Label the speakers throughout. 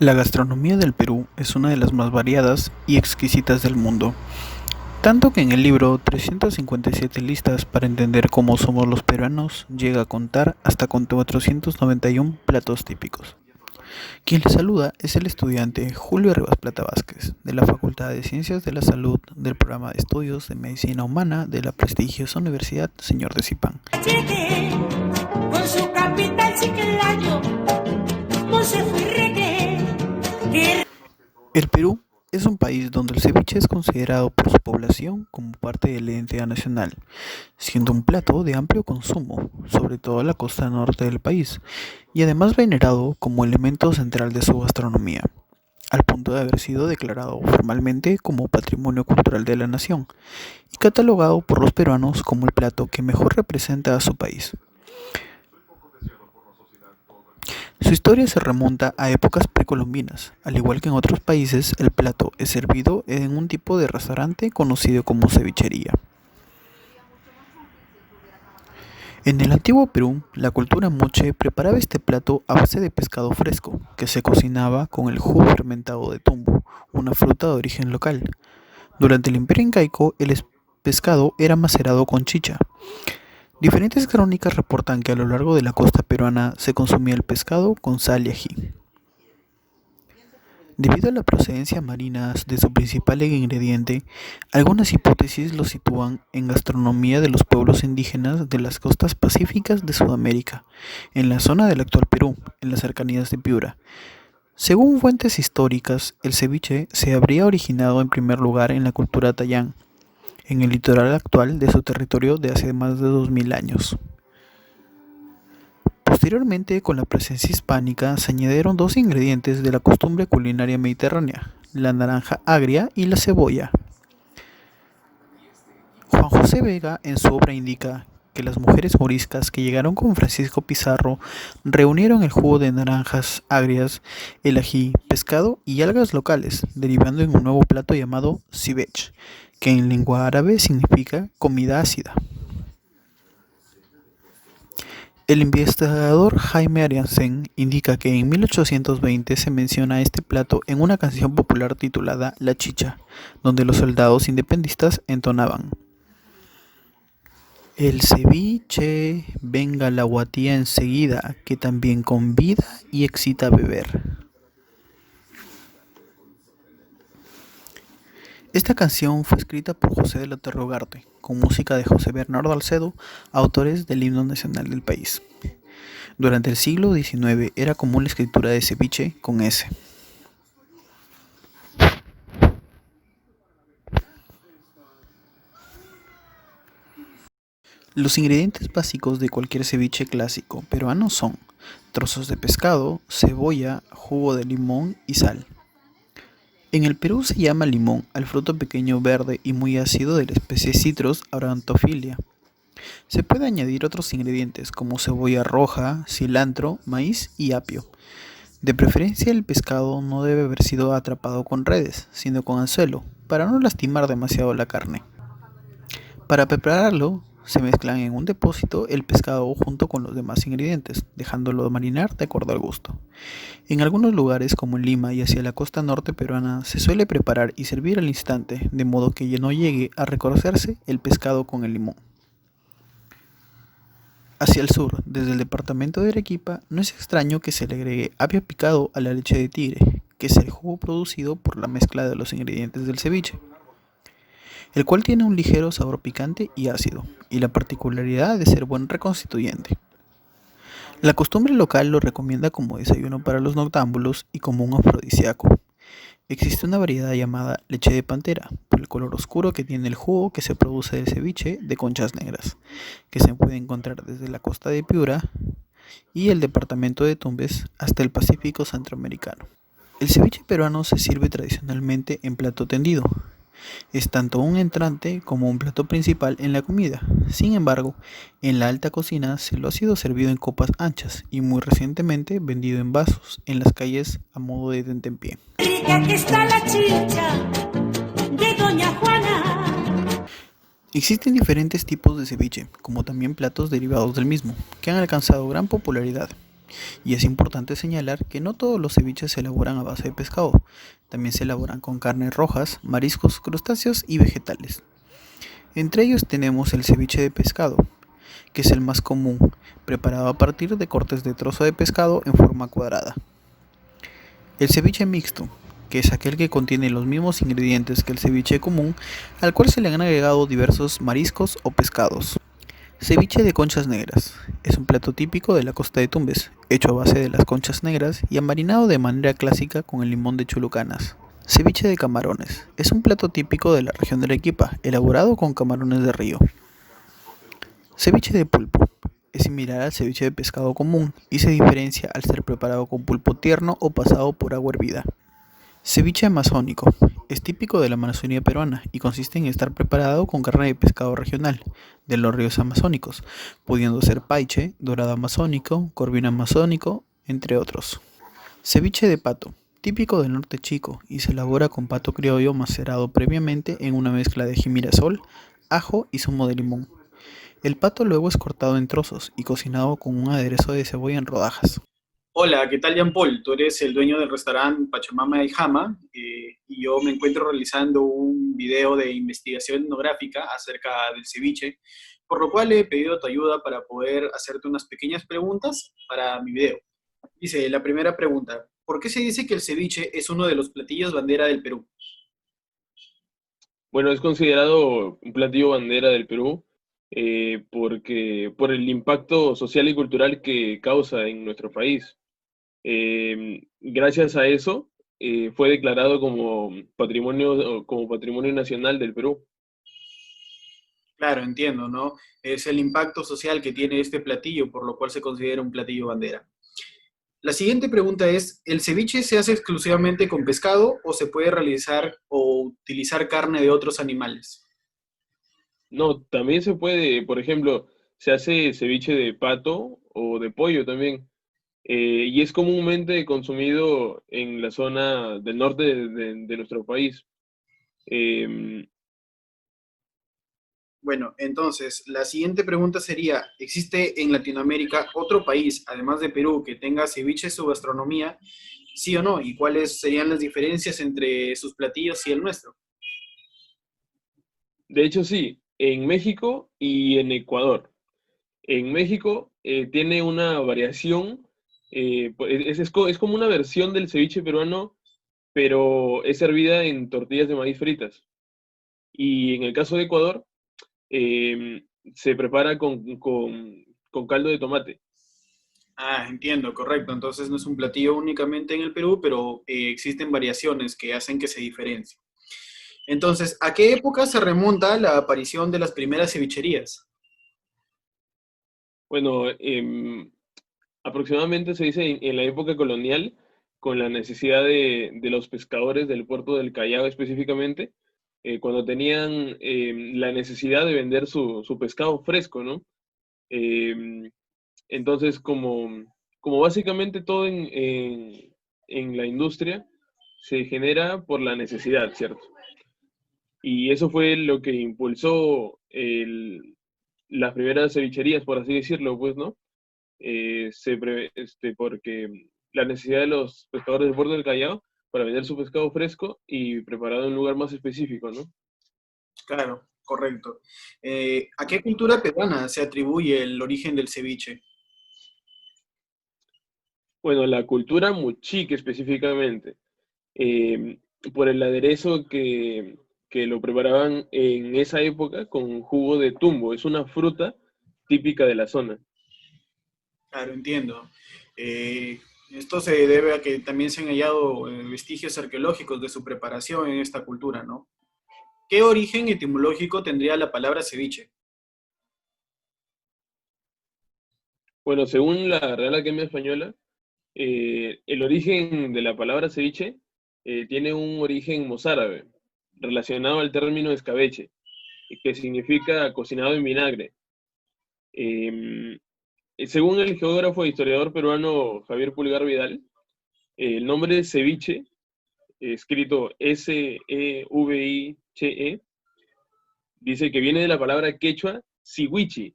Speaker 1: La gastronomía del Perú es una de las más variadas y exquisitas del mundo, tanto que en el libro 357 listas para entender cómo somos los peruanos llega a contar hasta con 491 platos típicos. Quien le saluda es el estudiante Julio Rivas Plata Vázquez, de la Facultad de Ciencias de la Salud del Programa de Estudios de Medicina Humana de la prestigiosa Universidad Señor de Zipán.
Speaker 2: Llegué con su capital Chiclayo, Monsefu y Regué.
Speaker 1: El Perú es un país donde el ceviche es considerado por su población como parte de la identidad nacional, siendo un plato de amplio consumo, sobre todo en la costa norte del país, y además venerado como elemento central de su gastronomía, al punto de haber sido declarado formalmente como Patrimonio Cultural de la Nación y catalogado por los peruanos como el plato que mejor representa a su país. Su historia se remonta a épocas precolombinas. Al igual que en otros países, el plato es servido en un tipo de restaurante conocido como cevichería. En el antiguo Perú, la cultura moche preparaba este plato a base de pescado fresco, que se cocinaba con el jugo fermentado de tumbo, una fruta de origen local. Durante el Imperio Incaico, el pescado era macerado con chicha. Diferentes crónicas reportan que a lo largo de la costa peruana se consumía el pescado con sal y ají. Debido a la procedencia marina de su principal ingrediente, algunas hipótesis lo sitúan en gastronomía de los pueblos indígenas de las costas pacíficas de Sudamérica, en la zona del actual Perú, en las cercanías de Piura. Según fuentes históricas, el ceviche se habría originado en primer lugar en la cultura tayán, en el litoral actual de su territorio de hace más de 2000 años. Posteriormente, con la presencia hispánica, se añadieron dos ingredientes de la costumbre culinaria mediterránea, la naranja agria y la cebolla. Juan José Vega en su obra indica que las mujeres moriscas que llegaron con Francisco Pizarro reunieron el jugo de naranjas agrias, el ají, pescado y algas locales, derivando en un nuevo plato llamado cibech, que en lengua árabe significa comida ácida. El investigador Jaime Ariansen indica que en 1820 se menciona este plato en una canción popular titulada La Chicha, donde los soldados independistas entonaban: el ceviche, venga la guatía enseguida, que también convida y excita a beber. Esta canción fue escrita por José de la Torre Ugarte, con música de José Bernardo Alcedo, autores del himno nacional del país. Durante el siglo XIX era común la escritura de ceviche con S. Los ingredientes básicos de cualquier ceviche clásico peruano son trozos de pescado, cebolla, jugo de limón y sal. En el Perú se llama limón al fruto pequeño verde y muy ácido de la especie Citrus aurantofilia. Se puede añadir otros ingredientes como cebolla roja, cilantro, maíz y apio. De preferencia el pescado no debe haber sido atrapado con redes, sino con anzuelo, para no lastimar demasiado la carne. Para prepararlo, se mezclan en un depósito el pescado junto con los demás ingredientes, dejándolo marinar de acuerdo al gusto. En algunos lugares como en Lima y hacia la costa norte peruana se suele preparar y servir al instante, de modo que no llegue a reconocerse el pescado con el limón. Hacia el sur, desde el departamento de Arequipa, no es extraño que se le agregue apio picado a la leche de tigre, que es el jugo producido por la mezcla de los ingredientes del ceviche, el cual tiene un ligero sabor picante y ácido, y la particularidad de ser buen reconstituyente. La costumbre local lo recomienda como desayuno para los noctámbulos y como un afrodisíaco. Existe una variedad llamada leche de pantera, por el color oscuro que tiene el jugo que se produce del ceviche de conchas negras, que se puede encontrar desde la costa de Piura y el departamento de Tumbes hasta el Pacífico centroamericano. El ceviche peruano se sirve tradicionalmente en plato tendido. Es tanto un entrante como un plato principal en la comida. Sin embargo, en la alta cocina se lo ha sido servido en copas anchas y muy recientemente vendido en vasos en las calles a modo de tentempié.
Speaker 2: Rica que está la chicha de Doña Juana.
Speaker 1: Existen diferentes tipos de ceviche, como también platos derivados del mismo, que han alcanzado gran popularidad. Y es importante señalar que no todos los ceviches se elaboran a base de pescado, también se elaboran con carnes rojas, mariscos, crustáceos y vegetales. Entre ellos tenemos el ceviche de pescado, que es el más común, preparado a partir de cortes de trozo de pescado en forma cuadrada. El ceviche mixto, que es aquel que contiene los mismos ingredientes que el ceviche común, al cual se le han agregado diversos mariscos o pescados. Ceviche de conchas negras. Es un plato típico de la costa de Tumbes, hecho a base de las conchas negras y amarinado de manera clásica con el limón de Chulucanas. Ceviche de camarones. Es un plato típico de la región de Arequipa, elaborado con camarones de río. Ceviche de pulpo. Es similar al ceviche de pescado común y se diferencia al ser preparado con pulpo tierno o pasado por agua hervida. Ceviche amazónico. Es típico de la Amazonía peruana y consiste en estar preparado con carne de pescado regional de los ríos amazónicos, pudiendo ser paiche, dorado amazónico, corvino amazónico, entre otros. Ceviche de pato. Típico del norte chico y se elabora con pato criollo macerado previamente en una mezcla de girasol, ajo y zumo de limón. El pato luego es cortado en trozos y cocinado con un aderezo de cebolla en rodajas.
Speaker 3: Hola, ¿qué tal, Jean Paul? Tú eres el dueño del restaurante Pachamama y Jama, y yo me encuentro realizando un video de investigación etnográfica acerca del ceviche, por lo cual he pedido tu ayuda para poder hacerte unas pequeñas preguntas para mi video. Dice, la primera pregunta, ¿por qué se dice que el ceviche es uno de los platillos bandera del Perú?
Speaker 4: Bueno, es considerado un platillo bandera del Perú porque por el impacto social y cultural que causa en nuestro país. Gracias a eso fue declarado como patrimonio nacional del Perú.
Speaker 3: Claro, entiendo, ¿no? Es el impacto social que tiene este platillo, por lo cual se considera un platillo bandera. La siguiente pregunta es, ¿el ceviche se hace exclusivamente con pescado o se puede realizar o utilizar carne de otros animales?
Speaker 4: No, también se puede, por ejemplo, se hace ceviche de pato o de pollo también. Y es comúnmente consumido en la zona del norte de nuestro país. Eh,
Speaker 3: Bueno, entonces, la siguiente pregunta sería, ¿existe en Latinoamérica otro país, además de Perú, que tenga ceviche en su gastronomía? ¿Sí o no? ¿Y cuáles serían las diferencias entre sus platillos y el nuestro?
Speaker 4: de hecho, sí, en México y en Ecuador. En México tiene una variación, es como una versión del ceviche peruano, pero es servida en tortillas de maíz fritas. Y en el caso de Ecuador, se prepara con caldo de tomate.
Speaker 3: Ah, entiendo, correcto. Entonces no es un platillo únicamente en el Perú, pero existen variaciones que hacen que se diferencie. Entonces, ¿a qué época se remonta la aparición de las primeras cevicherías?
Speaker 4: Bueno, aproximadamente se dice en la época colonial, con la necesidad de los pescadores del puerto del Callao específicamente, cuando tenían la necesidad de vender su pescado fresco, ¿no? Eh, entonces, como básicamente todo en la industria se genera por la necesidad, ¿cierto? Y eso fue lo que impulsó las primeras cevicherías, por así decirlo, pues, ¿no? Porque la necesidad de los pescadores del puerto del Callao para vender su pescado fresco y preparado en un lugar más específico, ¿no?
Speaker 3: Claro, correcto. ¿A qué cultura peruana se atribuye el origen del ceviche?
Speaker 4: Bueno, la cultura mochique específicamente, eh, por el aderezo que lo preparaban en esa época con jugo de tumbo. Es una fruta típica de la zona.
Speaker 3: Claro, entiendo. Esto se debe a que también se han hallado vestigios arqueológicos de su preparación en esta cultura, ¿no? ¿Qué origen etimológico tendría la palabra ceviche?
Speaker 4: Bueno, según la Real Academia Española, el origen de la palabra ceviche tiene un origen mozárabe, relacionado al término escabeche, que significa cocinado en vinagre. Eh, Según el geógrafo e historiador peruano Javier Pulgar Vidal, el nombre ceviche, escrito Seviche, dice que viene de la palabra quechua siwichi,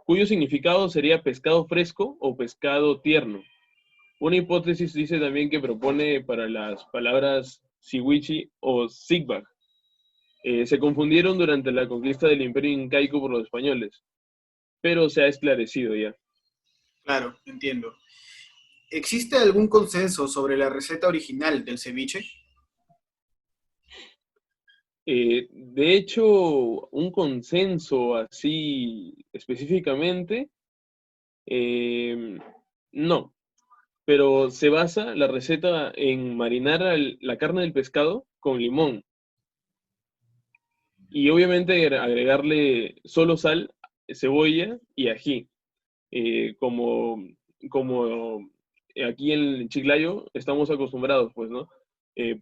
Speaker 4: cuyo significado sería pescado fresco o pescado tierno. Una hipótesis dice también que propone para las palabras Siwichi o Sigbag. Se confundieron durante la conquista del Imperio Incaico por los españoles, pero se ha esclarecido ya.
Speaker 3: Claro, entiendo. ¿Existe algún consenso sobre la receta original del ceviche?
Speaker 4: De hecho, un consenso así específicamente, no, pero se basa la receta en marinar la carne del pescado con limón y obviamente agregarle solo sal, cebolla y ají. Como, como aquí en Chiclayo estamos acostumbrados, pues, ¿no?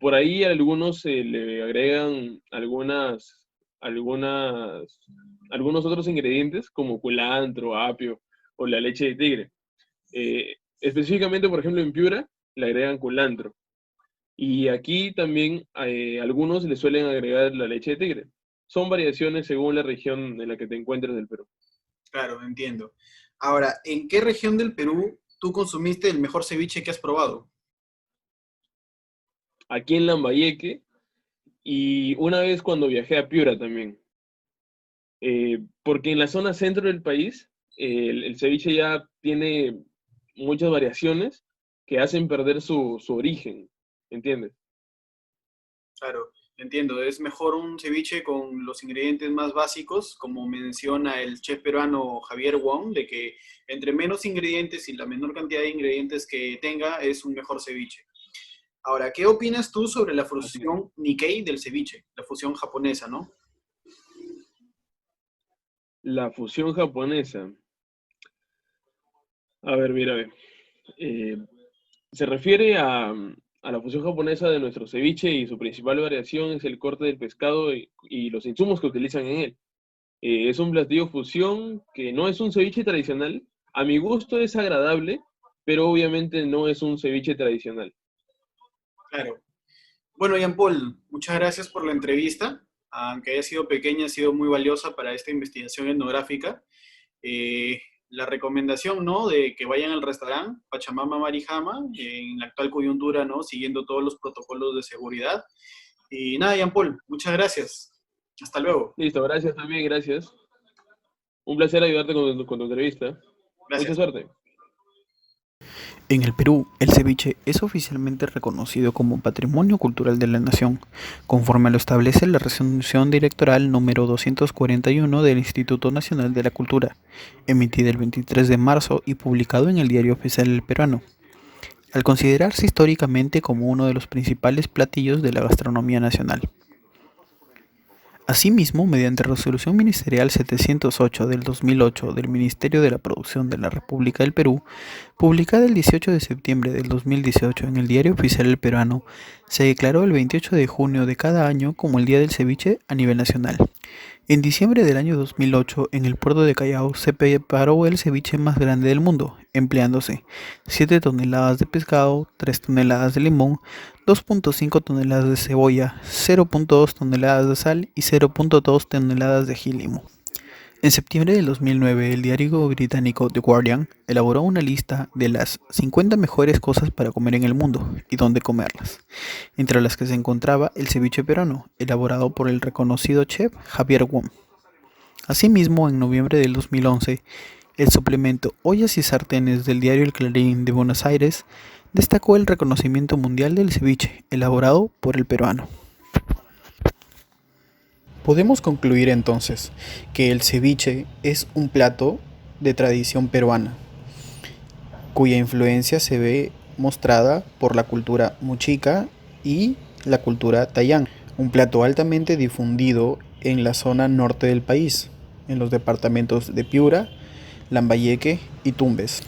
Speaker 4: Por ahí algunos le agregan algunos otros ingredientes como culantro, apio o la leche de tigre. Específicamente, por ejemplo, en Piura le agregan culantro. Y aquí también algunos le suelen agregar la leche de tigre. Son variaciones según la región en la que te encuentres del Perú.
Speaker 3: Claro, entiendo. Ahora, ¿en qué región del Perú tú consumiste el mejor ceviche que has probado?
Speaker 4: Aquí en Lambayeque y una vez cuando viajé a Piura también. Porque en la zona centro del país el ceviche ya tiene muchas variaciones que hacen perder su origen, ¿entiendes?
Speaker 3: Claro, entiendo. Es mejor un ceviche con los ingredientes más básicos, como menciona el chef peruano Javier Wong, de que entre menos ingredientes y la menor cantidad de ingredientes que tenga es un mejor ceviche. Ahora, ¿qué opinas tú sobre la
Speaker 4: Así es.
Speaker 3: fusión Nikkei del ceviche? La fusión japonesa, ¿no?
Speaker 4: La fusión japonesa. A ver, mira, a ver. Eh, Se refiere a la fusión japonesa de nuestro ceviche y su principal variación es el corte del pescado y los insumos que utilizan en él. Es un platillo fusión que no es un ceviche tradicional. A mi gusto es agradable, pero obviamente no es un ceviche tradicional.
Speaker 3: Claro. Bueno, Jean Paul, muchas gracias por la entrevista. Aunque haya sido pequeña, ha sido muy valiosa para esta investigación etnográfica. Eh, la recomendación, ¿no? De que vayan al restaurante Pachamama Marijama en la actual coyuntura, ¿no? Siguiendo todos los protocolos de seguridad. Y nada, Jean Paul, muchas gracias. Hasta luego.
Speaker 4: Listo, gracias también, gracias. Un placer ayudarte con tu entrevista. Mucha
Speaker 3: Gracias.
Speaker 4: suerte.
Speaker 1: En el Perú, el ceviche es oficialmente reconocido como Patrimonio Cultural de la Nación, conforme lo establece la Resolución Directoral número 241 del Instituto Nacional de la Cultura, emitida el 23 de marzo y publicado en el Diario Oficial del Peruano, al considerarse históricamente como uno de los principales platillos de la gastronomía nacional. Asimismo, mediante Resolución Ministerial 708 del 2008 del Ministerio de la Producción de la República del Perú, publicada el 18 de septiembre del 2018 en el Diario Oficial del Peruano, se declaró el 28 de junio de cada año como el Día del Ceviche a nivel nacional. En diciembre del año 2008, en el puerto de Callao se preparó el ceviche más grande del mundo, empleándose 7 toneladas de pescado, 3 toneladas de limón, 2.5 toneladas de cebolla, 0.2 toneladas de sal y 0.2 toneladas de ají limo. En septiembre del 2009, el diario británico The Guardian elaboró una lista de las 50 mejores cosas para comer en el mundo y dónde comerlas, entre las que se encontraba el ceviche peruano, elaborado por el reconocido chef Javier Wong. Asimismo, en noviembre del 2011, el suplemento Ollas y Sartenes del diario El Clarín de Buenos Aires destacó el reconocimiento mundial del ceviche, elaborado por el peruano. Podemos concluir entonces que el ceviche es un plato de tradición peruana, cuya influencia se ve mostrada por la cultura muchica y la cultura tayán, un plato altamente difundido en la zona norte del país, en los departamentos de Piura, Lambayeque y Tumbes.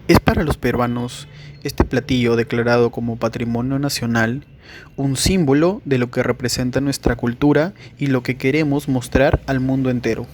Speaker 1: Es para los peruanos este platillo declarado como Patrimonio Nacional un símbolo de lo que representa nuestra cultura y lo que queremos mostrar al mundo entero.